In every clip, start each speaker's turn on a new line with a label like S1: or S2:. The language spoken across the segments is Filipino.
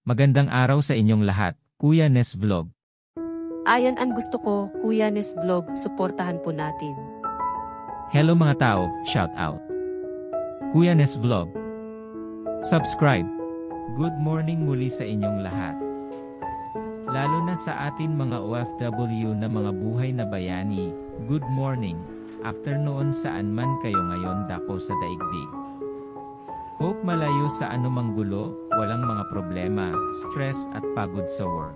S1: Magandang araw sa inyong lahat, Kuya Nes Vlog.
S2: Ayan ang gusto ko, Kuya Nes Vlog, suportahan po natin.
S1: Hello mga tao, shout out. Kuya Nes Vlog. Subscribe. Good morning muli sa inyong lahat. Lalo na sa atin mga OFW na mga buhay na bayani, good morning, afternoon saan man kayo ngayon dako sa daigdig. Hope malayo sa anumang gulo, walang mga problema, stress at pagod sa work.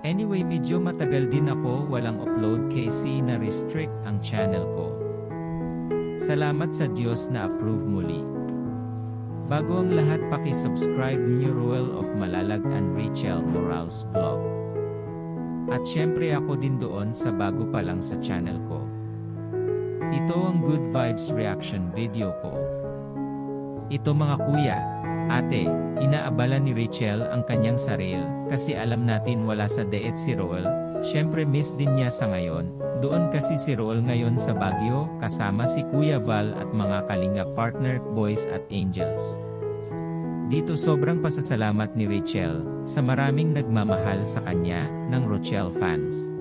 S1: Anyway, medyo matagal din ako walang upload kasi na-restrict ang channel ko. Salamat sa Diyos na approve muli. Bago ang lahat, paki-subscribe niyo Ruel of Malalag and Rachel Morales Vlog. At syempre ako din doon sa bago pa lang sa channel ko. Ito ang Good Vibes reaction video ko. Ito mga kuya, ate, inaabala ni Rachel ang kanyang saril, kasi alam natin wala sa diet si Roel, syempre miss din niya sa ngayon, doon kasi si Roel ngayon sa Baguio, kasama si Kuya Val at mga kalinga partner, boys at angels. Dito sobrang pasasalamat ni Rachel, sa maraming nagmamahal sa kanya, ng Rochelle fans.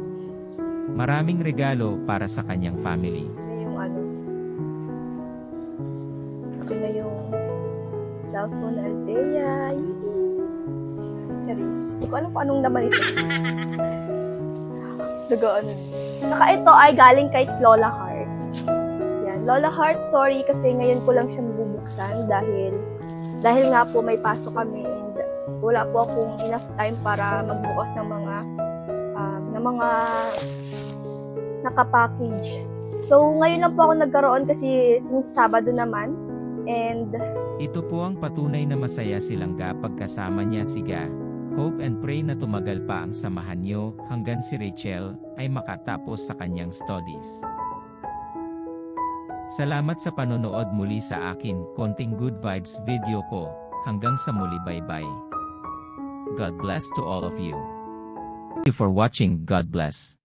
S1: Maraming regalo para sa kanyang family.
S3: Cellphone Althea. Charis. Hindi ko alam kung anong naman ito. Nagaan. Saka ito ay galing kay Lola Heart. Yan. Lola Heart, sorry kasi ngayon ko lang siya mabubuksan dahil nga po may pasok kami and wala po akong enough time para magbukas ng mga nakapackage. So ngayon lang po ako nagkaroon kasi since Sabado naman and
S1: ito po ang patunay na masaya silang pagkasama niya si Ga. Hope and pray na tumagal pa ang samahan niyo hanggang si Rachel ay makatapos sa kanyang studies. Salamat sa panonood muli sa akin konting Good Vibes video ko. Hanggang sa muli, bye-bye. God bless to all of you. Thank you for watching. God bless.